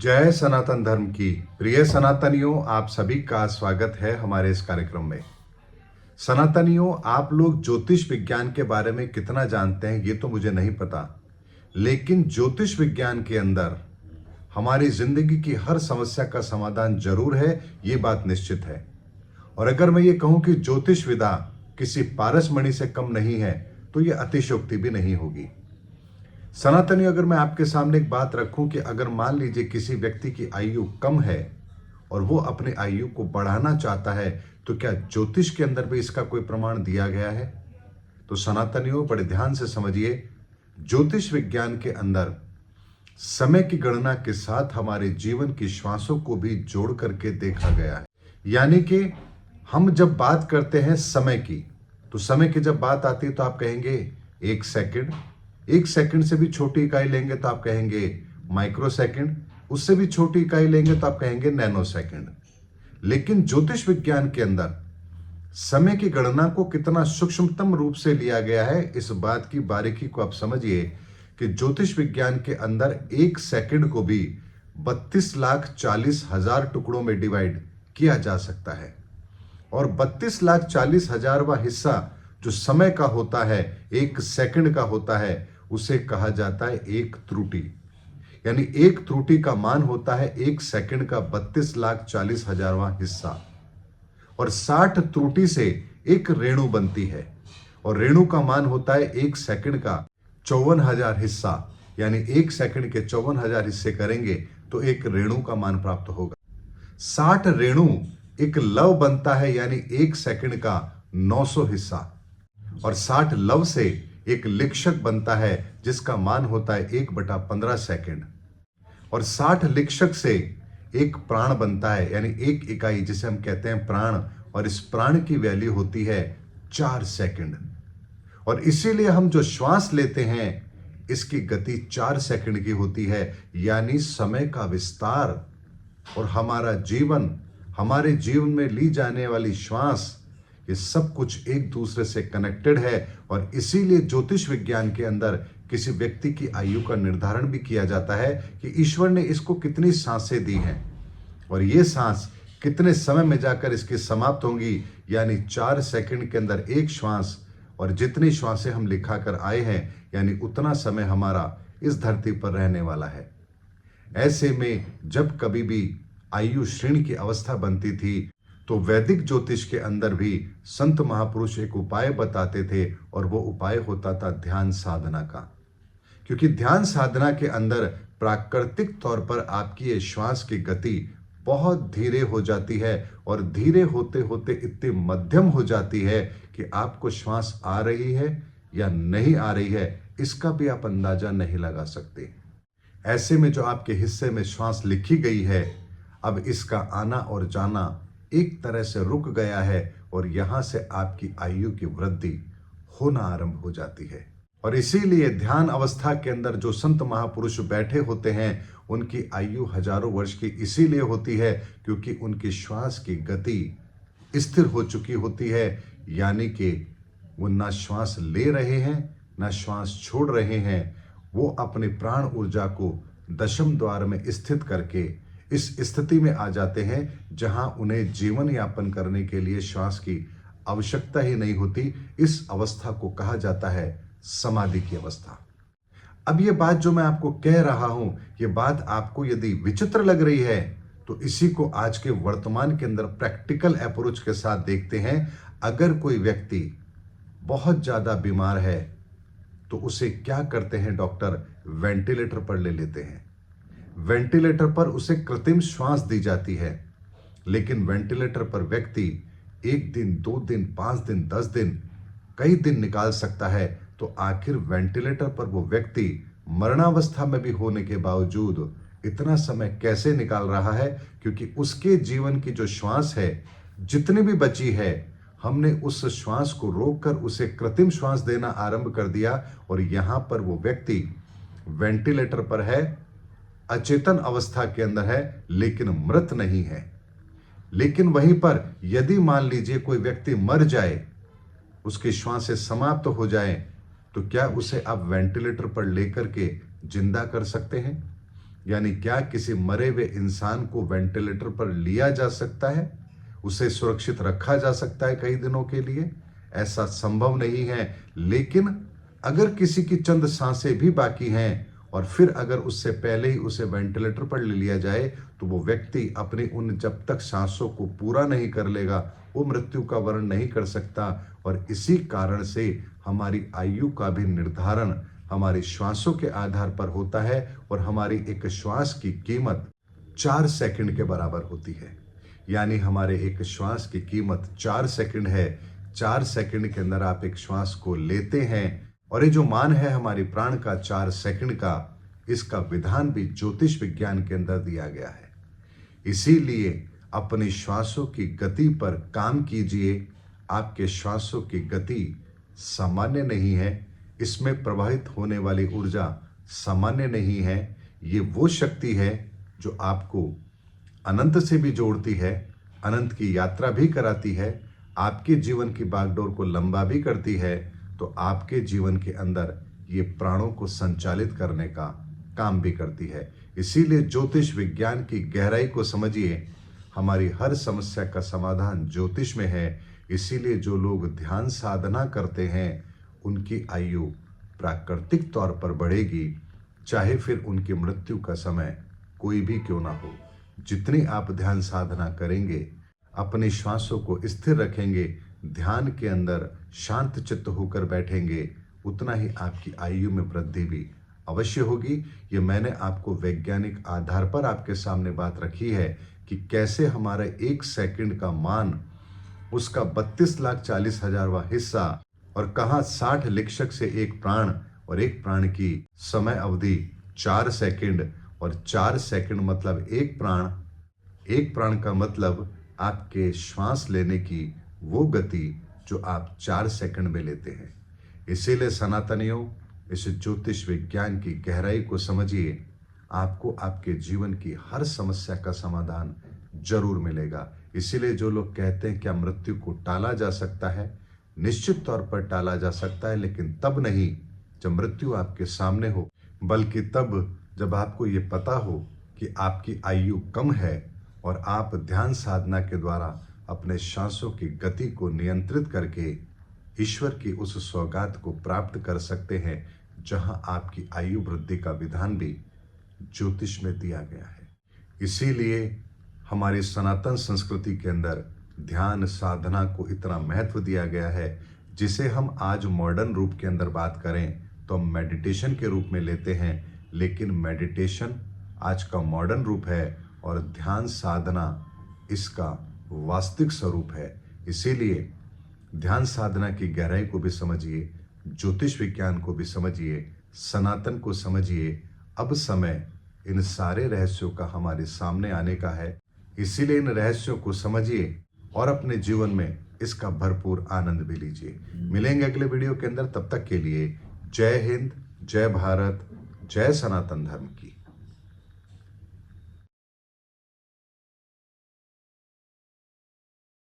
जय सनातन धर्म की प्रिय सनातनियों, आप सभी का स्वागत है हमारे इस कार्यक्रम में। सनातनियों, आप लोग ज्योतिष विज्ञान के बारे में कितना जानते हैं ये तो मुझे नहीं पता, लेकिन ज्योतिष विज्ञान के अंदर हमारी जिंदगी की हर समस्या का समाधान जरूर है, ये बात निश्चित है। और अगर मैं ये कहूं कि ज्योतिष विद्या किसी पारसमणि से कम नहीं है तो ये अतिशयोक्ति भी नहीं होगी। सनातनी, अगर मैं आपके सामने एक बात रखूं कि अगर मान लीजिए किसी व्यक्ति की आयु कम है और वो अपनी आयु को बढ़ाना चाहता है, तो क्या ज्योतिष के अंदर भी इसका कोई प्रमाण दिया गया है? तो सनातनियों, बड़े ध्यान से समझिए। ज्योतिष विज्ञान के अंदर समय की गणना के साथ हमारे जीवन की श्वासों को भी जोड़ करके देखा गया है। यानी कि हम जब बात करते हैं समय की, तो समय की जब बात आती है तो आप कहेंगे 1 सेकंड, 1 सेकंड से भी छोटी इकाई लेंगे तो आप कहेंगे माइक्रो सेकंड, उससे भी छोटी इकाई लेंगे तो आप कहेंगे नैनो सेकंड। लेकिन ज्योतिष विज्ञान के अंदर समय की गणना को कितना सूक्ष्मतम रूप से लिया गया है, इस बात की बारीकी को आप समझिए कि ज्योतिष विज्ञान के अंदर 1 सेकंड को भी 32,40,000 टुकड़ों में डिवाइड किया जा सकता है। और 32,40,000वां हिस्सा जो समय का होता है, 1 सेकंड का होता है, उसे कहा जाता है एक त्रुटि। यानी एक त्रुटि का मान होता है 1 सेकंड का 32,40,000वां हिस्सा। और 60 त्रुटि से एक रेणु बनती है, और रेणु का मान होता है 1 सेकंड का 54,000 हिस्सा। यानी 1 सेकंड के 54,000 हिस्से करेंगे तो एक रेणु का मान प्राप्त होगा। 60 रेणु एक लव बनता है, यानी 1 सेकंड का 900 हिस्सा। और 60 लव से एक लिक्षक बनता है जिसका मान होता है 1/15 सेकंड। और 60 लिक्षक से एक प्राण बनता है, यानी एक इकाई जिसे हम कहते हैं प्राण, और इस प्राण की वैल्यू होती है 4 सेकंड। और इसीलिए हम जो श्वास लेते हैं इसकी गति 4 सेकंड की होती है। यानी समय का विस्तार और हमारा जीवन, हमारे जीवन में ली जाने वाली श्वास, ये सब कुछ एक दूसरे से कनेक्टेड है। और इसीलिए ज्योतिष विज्ञान के अंदर किसी व्यक्ति की आयु का निर्धारण भी किया जाता है कि ईश्वर ने इसको कितनी सांसें दी हैं और ये सांस कितने समय में जाकर इसकी समाप्त होंगी। यानी 4 सेकंड के अंदर एक श्वास, और जितनी श्वासें हम लिखा कर आए हैं, यानी उतना समय हमारा इस धरती पर रहने वाला है। ऐसे में जब कभी भी आयु क्षीण की अवस्था बनती थी तो वैदिक ज्योतिष के अंदर भी संत महापुरुष एक उपाय बताते थे, और वो उपाय होता था ध्यान साधना का। क्योंकि ध्यान साधना के अंदर प्राकृतिक तौर पर आपकी ये श्वास की गति बहुत धीरे हो जाती है, और धीरे होते होते इतनी मध्यम हो जाती है कि आपको श्वास आ रही है या नहीं आ रही है इसका भी आप अंदाजा नहीं लगा सकते। ऐसे में जो आपके हिस्से में श्वास लिखी गई है, अब इसका आना और जाना एक तरह से रुक गया है, और यहां से आपकी आयु की वृद्धि होना आरंभ हो जाती है। और इसीलिए ध्यान अवस्था के अंदर जो संत महापुरुष बैठे होते हैं उनकी आयु हजारों वर्ष की इसीलिए होती है क्योंकि उनकी श्वास की गति स्थिर हो चुकी होती है। यानी कि वो ना श्वास ले रहे हैं ना श्वास छोड़ रहे हैं, वो अपने प्राण ऊर्जा को दशम द्वार में स्थित करके इस स्थिति में आ जाते हैं जहां उन्हें जीवन यापन करने के लिए श्वास की आवश्यकता ही नहीं होती। इस अवस्था को कहा जाता है समाधि की अवस्था। अब ये बात जो मैं आपको कह रहा हूं, ये बात आपको यदि विचित्र लग रही है तो इसी को आज के वर्तमान के अंदर प्रैक्टिकल अप्रोच के साथ देखते हैं। अगर कोई व्यक्ति बहुत ज्यादा बीमार है तो उसे क्या करते हैं डॉक्टर? वेंटिलेटर पर ले लेते हैं। वेंटिलेटर पर उसे कृत्रिम श्वास दी जाती है, लेकिन वेंटिलेटर पर व्यक्ति 1 दिन, 2 दिन, 5 दिन, 10 दिन, कई दिन निकाल सकता है। तो आखिर वेंटिलेटर पर वो व्यक्ति मरणावस्था में भी होने के बावजूद इतना समय कैसे निकाल रहा है? क्योंकि उसके जीवन की जो श्वास है, जितनी भी बची है, हमने उस श्वास को रोककर उसे कृत्रिम श्वास देना आरंभ कर दिया, और यहां पर वो व्यक्ति वेंटिलेटर पर है, अचेतन अवस्था के अंदर है, लेकिन मृत नहीं है। लेकिन वहीं पर यदि मान लीजिए कोई व्यक्ति मर जाए, उसकी श्वासें समाप्त हो जाए, तो क्या उसे आप वेंटिलेटर पर लेकर के जिंदा कर सकते हैं? यानी क्या किसी मरे हुए इंसान को वेंटिलेटर पर लिया जा सकता है, उसे सुरक्षित रखा जा सकता है कई दिनों के लिए? ऐसा संभव नहीं है। लेकिन अगर किसी की चंद सांसें भी बाकी हैं और फिर अगर उससे पहले ही उसे वेंटिलेटर पर ले लिया जाए, तो वो व्यक्ति अपनी उन जब तक सांसों को पूरा नहीं कर लेगा, वो मृत्यु का वर्ण नहीं कर सकता। और इसी कारण से हमारी आयु का भी निर्धारण हमारी श्वासों के आधार पर होता है और हमारी एक श्वास की कीमत 4 सेकंड के बराबर होती है। यानी हमारे एक श्वास की कीमत 4 सेकंड है। 4 सेकंड के अंदर आप एक श्वास को लेते हैं और ये जो मान है हमारी प्राण का 4 सेकंड का, इसका विधान भी ज्योतिष विज्ञान के अंदर दिया गया है। इसीलिए अपनी श्वासों की गति पर काम कीजिए। आपके श्वासों की गति सामान्य नहीं है, इसमें प्रवाहित होने वाली ऊर्जा सामान्य नहीं है। ये वो शक्ति है जो आपको अनंत से भी जोड़ती है, अनंत की यात्रा भी कराती है, आपके जीवन की बागडोर को लंबा भी करती है। तो आपके जीवन के अंदर ये प्राणों को संचालित करने का काम भी करती है। इसीलिए ज्योतिष विज्ञान की गहराई को समझिए। हमारी हर समस्या का समाधान ज्योतिष में है। इसीलिए जो लोग ध्यान साधना करते हैं, उनकी आयु प्राकृतिक तौर पर बढ़ेगी, चाहे फिर उनकी मृत्यु का समय कोई भी क्यों ना हो। जितनी आप ध्यान साधना करेंगे, अपनी श्वासों को स्थिर रखेंगे, ध्यान के अंदर शांत चित्त होकर बैठेंगे, उतना ही आपकी आयु में वृद्धि भी अवश्य होगी। ये मैंने आपको वैज्ञानिक आधार पर आपके सामने बात रखी है कि कैसे हमारा 1 सेकंड का मान, उसका 32,40,000वां हिस्सा, और कहाँ 60 लिक्षक से एक प्राण, और एक प्राण की समय अवधि 4 सेकंड, और 4 सेकंड मतलब एक प्राण। एक प्राण का मतलब आपके श्वास लेने की वो गति जो आप 4 सेकंड में लेते हैं। इसीलिए सनातनियों, इस ज्योतिष विज्ञान की गहराई को समझिए। आपको आपके जीवन की हर समस्या का समाधान जरूर मिलेगा। इसीलिए जो लोग कहते हैं क्या मृत्यु को टाला जा सकता है, निश्चित तौर पर टाला जा सकता है, लेकिन तब नहीं जब मृत्यु आपके सामने हो, बल्कि तब जब आपको ये पता हो कि आपकी आयु कम है और आप ध्यान साधना के द्वारा अपने सांसों की गति को नियंत्रित करके ईश्वर की उस सौगात को प्राप्त कर सकते हैं, जहां आपकी आयु वृद्धि का विधान भी ज्योतिष में दिया गया है। इसीलिए हमारी सनातन संस्कृति के अंदर ध्यान साधना को इतना महत्व दिया गया है, जिसे हम आज मॉडर्न रूप के अंदर बात करें तो हम मेडिटेशन के रूप में लेते हैं, लेकिन मेडिटेशन आज का मॉडर्न रूप है और ध्यान साधना इसका वास्तविक स्वरूप है। इसीलिए ध्यान साधना की गहराई को भी समझिए, ज्योतिष विज्ञान को भी समझिए, सनातन को समझिए। अब समय इन सारे रहस्यों का हमारे सामने आने का है। इसीलिए इन रहस्यों को समझिए और अपने जीवन में इसका भरपूर आनंद भी लीजिए। मिलेंगे अगले वीडियो के अंदर, तब तक के लिए जय हिंद, जय भारत, जय सनातन धर्म की।